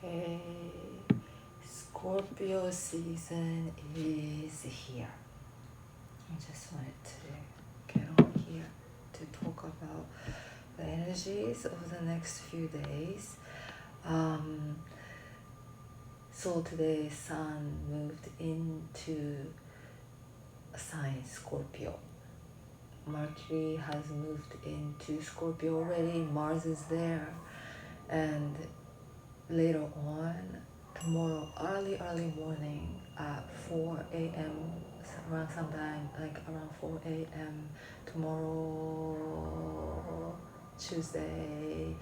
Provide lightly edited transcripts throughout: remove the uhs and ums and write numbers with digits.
Okay, Scorpio season is here. I just wanted to get on here to talk about the energies of the next few days. So today Sun moved into a sign Scorpio. Mercury has moved into Scorpio already. Mars is there, and later on tomorrow early morning at 4 a.m. around sometime like around 4 a.m. tomorrow Tuesday,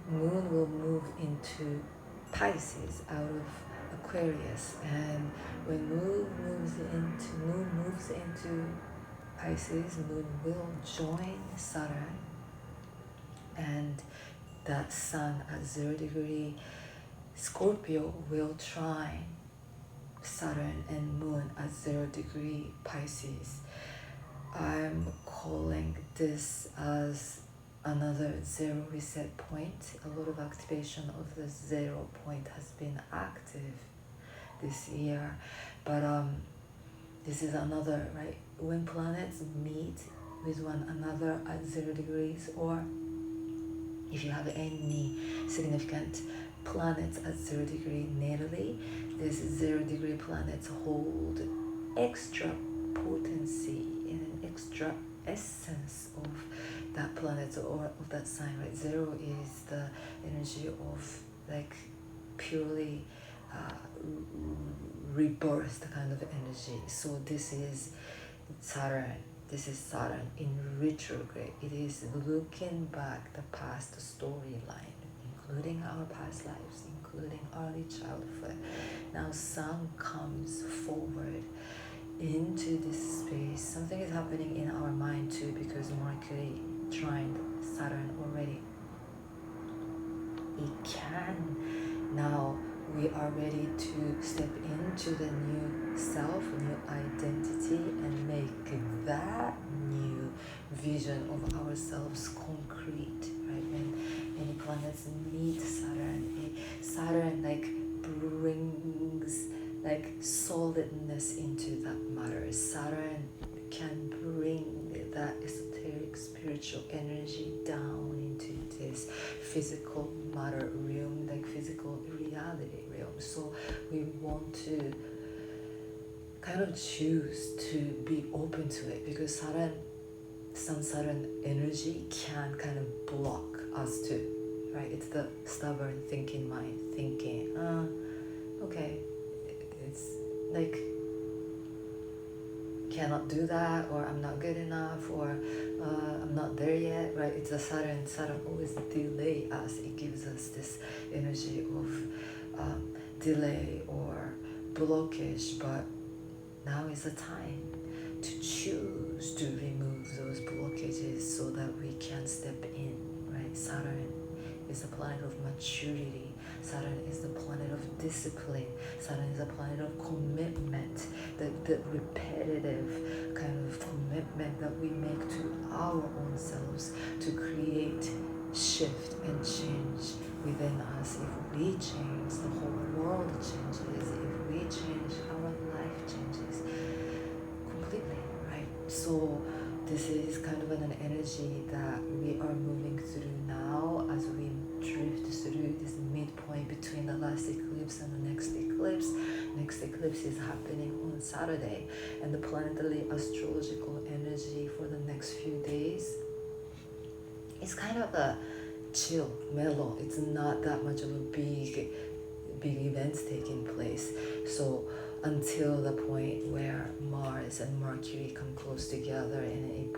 moon will move into Pisces out of Aquarius, and when moon moves into Pisces, moon will join Saturn, and that Sun at 0 degree Scorpio will trine Saturn and Moon at 0 degree Pisces. I'm calling this as another zero reset point. A lot of activation of the 0 point has been active this year, but this is another, right? When planets meet with one another at 0 degrees, or if you have any significant planets at 0 degree natally, these 0 degree planets hold extra potency and an extra essence of that planet or of that sign, right? 0 is the energy of like purely rebirth kind of energy. So this is Saturn. This is Saturn in retrograde. It is looking back the past storyline, including our past lives, including early childhood. Now Sun comes forward into this space. Something is happening in our mind too, because Mercury trined Saturn already. It can now. We are ready to step into the new self, new identity, and make that new vision of ourselves concrete, right? When many planets meet Saturn, Saturn like brings like solidness into that matter. Saturn can bring that esoteric spiritual energy down into this physical matter realm, like physical reality realm. So we want to kind of choose to be open to it, because some Saturn energy can kind of block us too, right? It's the stubborn thinking mind thinking, okay, it's like cannot do that, or I'm not good enough, or I'm not there yet, right? It's a Saturn always delay us. It gives us this energy of delay or blockage, but now is the time to choose to remove those blockages so that we can step in, right? Saturn is the planet of maturity. Saturn is the planet of discipline. Saturn is a planet of commitment, the repetitive kind of commitment that we make to our own selves to create shift and change within us. If we change, the whole world changes. If we change, our life changes completely, right? So this is kind of an energy that we are moving through now as we drift through this midpoint between the last eclipse and the next eclipse. Next eclipse is happening on Saturday, and the planetary astrological energy for the next few days is kind of a chill, mellow. It's not that much of a big events taking place. So until the point where Mars and Mercury come close together and it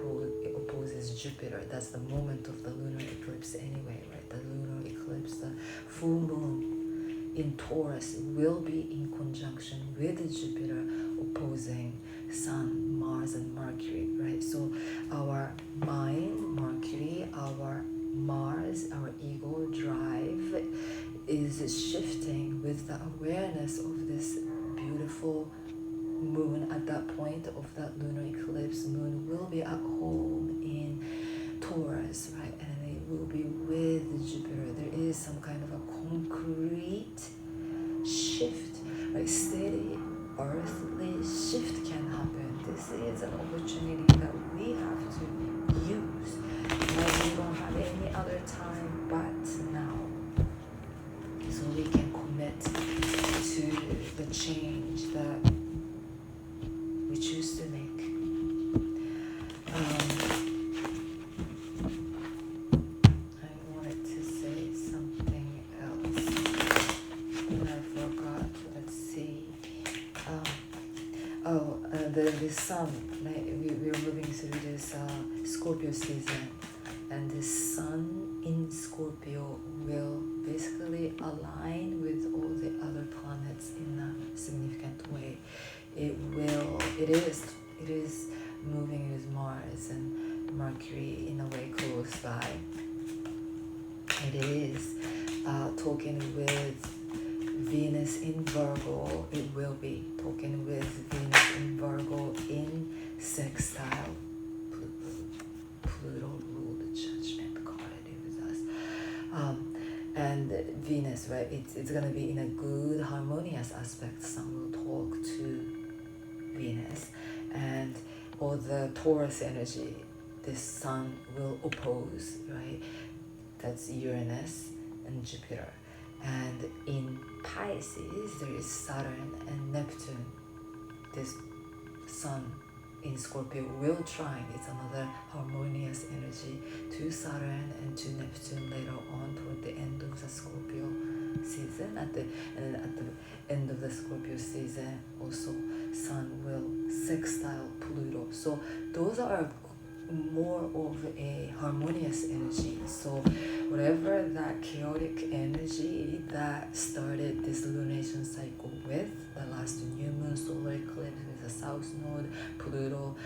opposes Jupiter, that's the moment of the lunar eclipse anyway, right? The lunar eclipse, the full moon in Taurus will be in conjunction with Jupiter opposing Sun, Mars, and Mercury, right? So our mind, Mercury, our Mars, our ego drive is shifting with the awareness of this beautiful moon. At that point of that lunar eclipse, moon will be at home in Taurus, right? And it will be with Jupiter. There is some kind of a concrete an opportunity that we have to use. We don't have any other time but now. So we can commit to the change that we choose to make. I wanted to say something else, but I forgot. Let's see. The sun, like we're moving through this Scorpio season, and the sun in Scorpio will basically align with all the other planets in a significant way. It is moving with Mars and Mercury in a way close by. It is talking with Venus in Virgo. It will be talking with Venus in Virgo in sextile Pluto ruled judgment card with us. And Venus, right? It's gonna be in a good harmonious aspect. Sun will talk to Venus, and all the Taurus energy, this Sun will oppose, right? That's Uranus and Jupiter. And in Pisces, there is Saturn and Neptune. This Sun in Scorpio will trine. It's another harmonious energy to Saturn and to Neptune later on toward the end of the Scorpio season. At the end of the Scorpio season, also Sun will sextile Pluto. So those are more of a harmonious energy. So whatever that chaotic energy that started this lunation cycle with the last new moon solar eclipse with the south node Pluto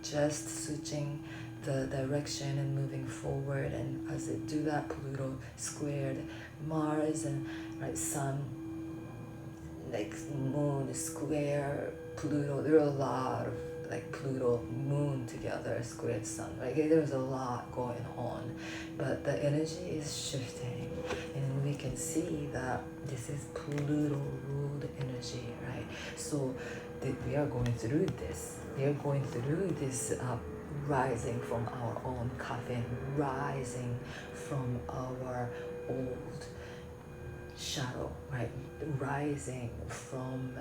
just switching the direction and moving forward, and as it do that, Pluto squared Mars and right Sun, like moon square Pluto. There are a lot of like Pluto, moon together, squared sun, right? There's a lot going on, but the energy is shifting, and we can see that this is Pluto-ruled energy, right? So we are going through this. We are going through this rising from our own coffin, rising from our old shadow, right? Rising from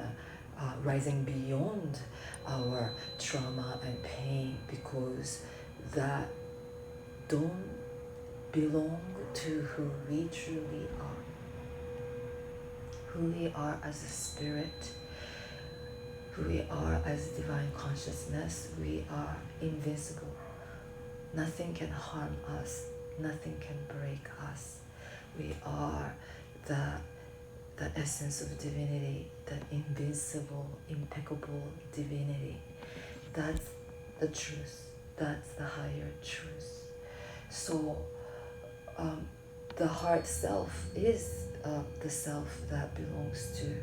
rising beyond our trauma and pain, because that don't belong to who we truly are. Who we are as a spirit, who we are as divine consciousness, we are invincible. Nothing can harm us, nothing can break us. We are the essence of divinity, the invincible, impeccable divinity. That's the truth. That's the higher truth. So the heart self is the self that belongs to,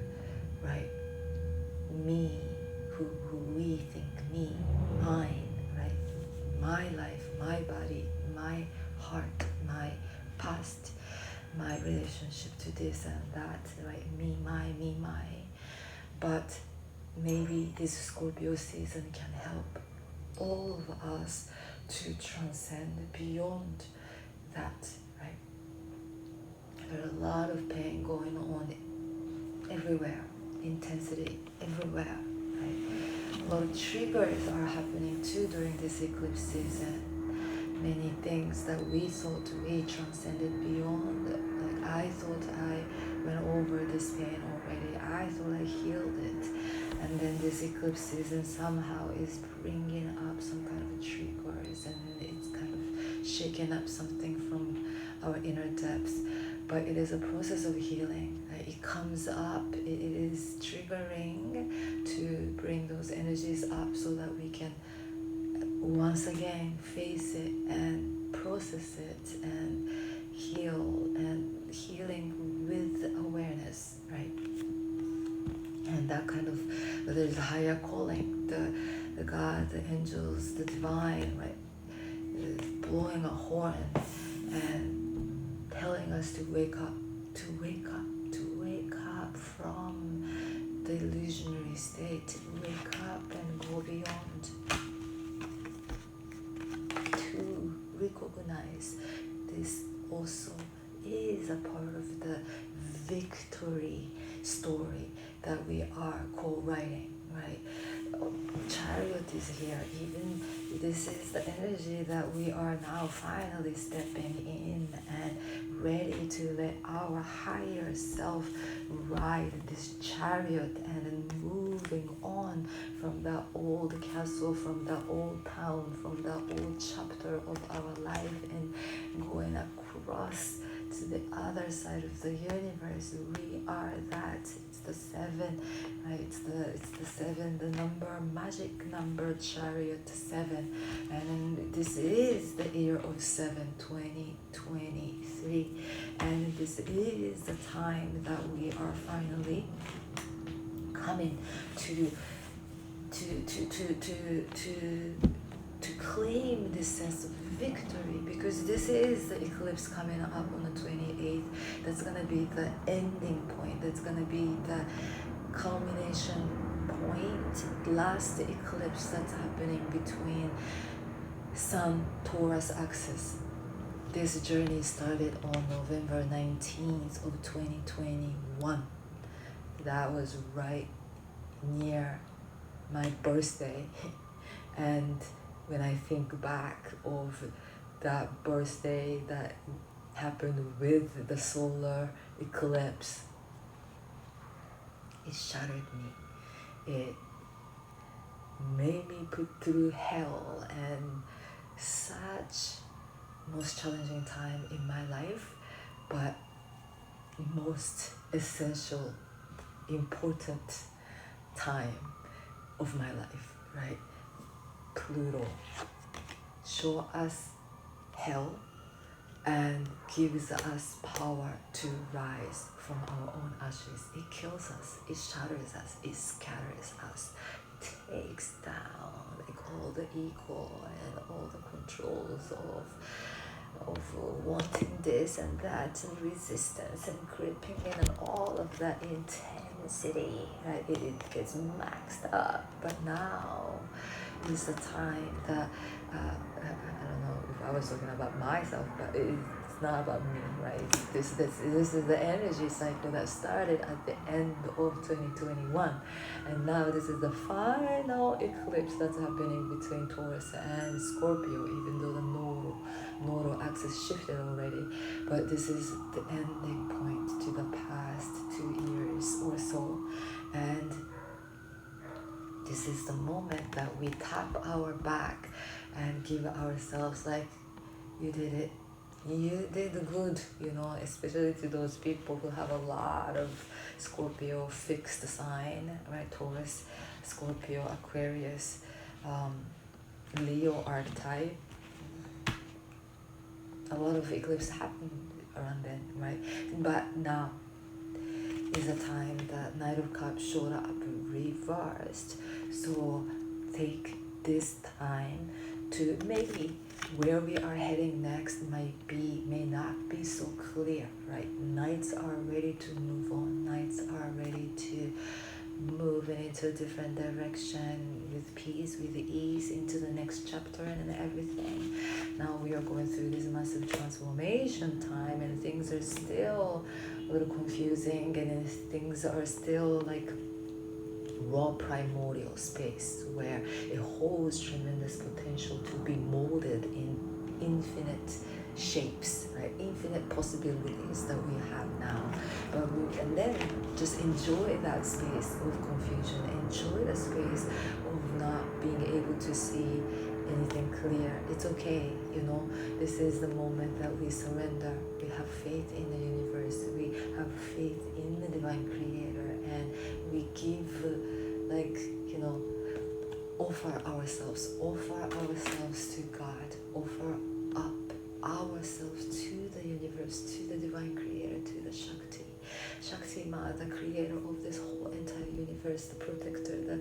right? Me, who we think, me, mine, right? My life, my body, my heart, my past, my relationship to this and that, right? Me, my. But maybe this Scorpio season can help all of us to transcend beyond that, right? There's a lot of pain going on everywhere, intensity everywhere, right? A lot of triggers are happening too during this eclipse season. Many things that we thought we transcended beyond. Like I thought I went over this pain already. I thought I healed it. And then this eclipse season somehow is bringing up some kind of triggers, and it's kind of shaking up something from our inner depths. But it is a process of healing. It comes up. It is triggering to bring those energies up so that we can once again face it and process it and heal, and healing with awareness, right? And that kind of, there's a higher calling, the God, the angels, the divine, right, blowing a horn and telling us to wake up, to wake up, to wake up from the illusionary state, to wake up and go beyond. recognize this also is a part of the victory story that we are co-writing, right? Chariot is here. Even this is the energy that we are now finally stepping in and ready to let our higher self ride this chariot and then moving on from that old castle, from that old town, from that old chapter of our life, and going across to the other side of the universe. We are that. It's the 7, right? It's the 7, the number, magic number, chariot 7, and this is the year of 7, 2023, and this is the time that we are finally coming to claim this sense of victory, because this is the eclipse coming up on the 28th. That's going to be the ending point. That's going to be the culmination point, last eclipse that's happening between Sun Taurus axis. This journey started on November 19th of 2021. That was right near my birthday. And when I think back of that birthday that happened with the solar eclipse, it shattered me. It made me put through hell and such most challenging time in my life, but most essential, important time of my life, right? Pluto show us hell and gives us power to rise from our own ashes. It kills us, it shatters us, it scatters us, takes down like all the ego and all the controls of wanting this and that and resistance and gripping in and all of that intensity, right? It gets maxed up. But now is the time that I don't know if I was talking about myself, but it's not about me, right? This is the energy cycle that started at the end of 2021, and now this is the final eclipse that's happening between Taurus and Scorpio, even though the nodal axis shifted already. But this is the ending point to the past 2 years or so, and this is the moment that we tap our back and give ourselves like, you did it. You did good, you know, especially to those people who have a lot of Scorpio fixed sign, right? Taurus, Scorpio, Aquarius, Leo archetype. A lot of eclipses happen around then, right? But now is a time that Knight of Cups showed up reversed. So take this time to maybe where we are heading next may not be so clear, right? Knights are ready to move on. Knights are ready to move into a different direction with peace, with ease, into the next chapter and everything. Now we are going through this massive transformation time, and things are still a little confusing, and things are still like raw primordial space where it holds tremendous potential to be molded in infinite shapes, right? Infinite possibilities that we have now. And then just enjoy that space of confusion, enjoy the space of not being able to see anything clear. It's okay, you know. This is the moment that we surrender. We have faith in the universe. We have faith in the divine creator, and we give, like, you know, offer ourselves to God, offer up ourselves to the universe, to the divine creator, to the Shakti Ma, the creator of this whole entire universe, the protector, the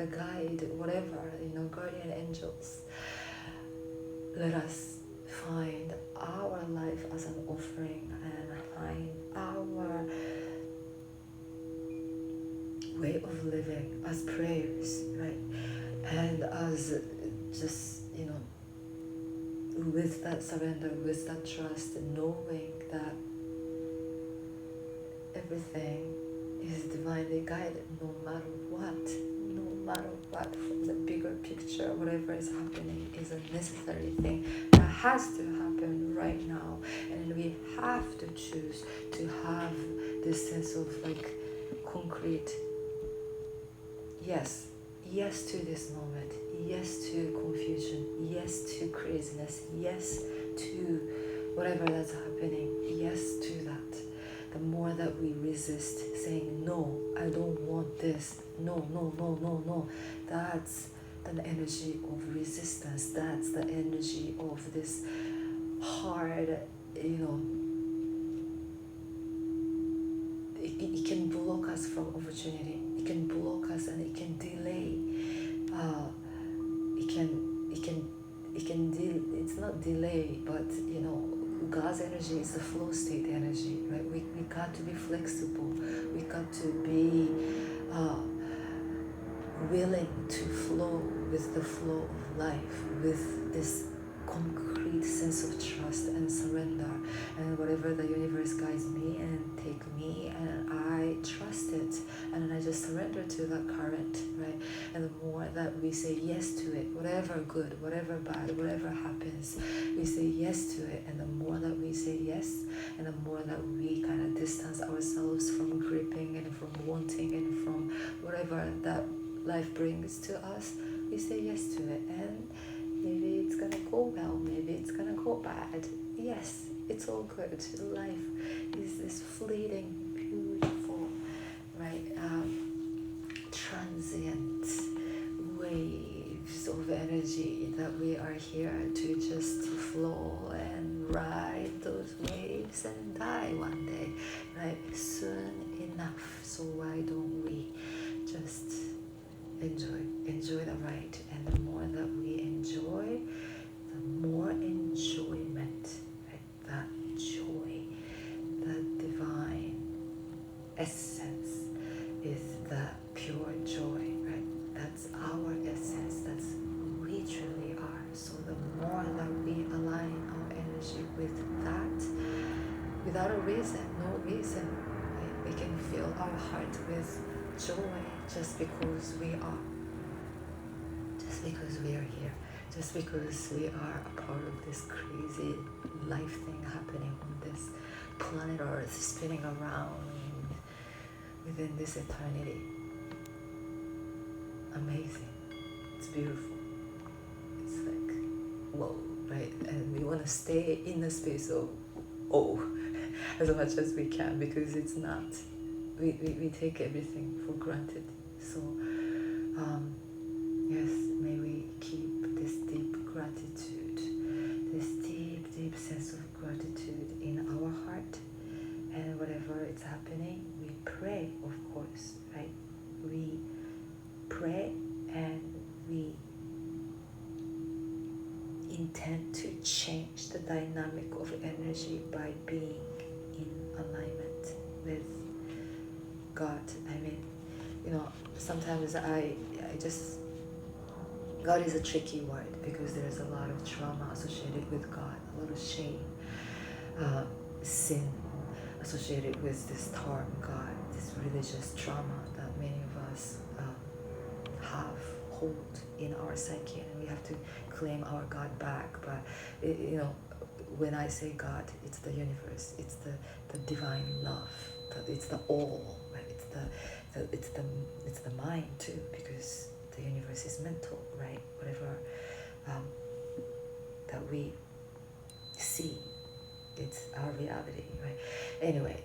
guide, whatever, you know, guardian angels. Let us find our life as an offering and find our way of living as prayers, right? And as just, you know, with that surrender, with that trust, knowing that everything is divinely guided, no matter what, from the bigger picture, whatever is happening is a necessary thing that has to happen right now, and we have to choose to have this sense of like concrete yes to this moment, yes to confusion, yes to craziness, yes to whatever that's happening, yes to that. The more that we resist saying no, I don't want this, no, that's the energy of resistance, that's the energy of this hard, it can block us from opportunity, it can block us, and it can delay, it's not delay, but God's energy is the flow state energy, right? We got to be flexible, we got to be willing to flow with the flow of life, with this concrete sense of trust and surrender, and whatever the universe guides me and take me, and I trust it, and I just surrender to that current, right? And the more that we say yes to it, whatever good, whatever bad, whatever happens, we say yes to it, and the more that we say yes, and the more that we kind of distance ourselves from gripping and from wanting and from whatever that life brings to us, we say yes to it, and maybe it's gonna go well, maybe it's gonna go bad. Yes, it's all good. Life is this fleeting, beautiful, right? Transient waves of energy that we are here to just flow and ride those waves and die one day, right? Soon enough. So why don't we just enjoy the ride? And the more that we enjoy, the more enjoyment, right? That joy, that divine essence is the pure joy, right? That's our essence, that's who we truly are. So the more that we align our energy with that, without a reason, no reason, right? We can fill our heart with joy just because we are here, just because we are a part of this crazy life thing happening on this planet Earth, spinning around within this eternity. Amazing. It's beautiful. It's like, whoa, right? And we want to stay in the space of as much as we can, because it's not, we take everything for granted. So yes, may we keep this deep gratitude, this deep sense of gratitude in our heart, and whatever is happening, we pray, of course, right? We pray and we intend to change the dynamic of energy by being in alignment with God. I mean, sometimes I just, God is a tricky word because there's a lot of trauma associated with God, a lot of shame, sin associated with this term God, this religious trauma that many of us hold in our psyche, and we have to claim our God back. But when I say God, it's the universe, it's the divine love, it's the all, right? It's the mind too, because the universe is mental, right? Whatever that we see, it's our reality, right? Anyway,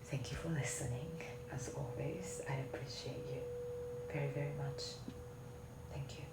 thank you for listening. As always, I appreciate you very, very much. Thank you.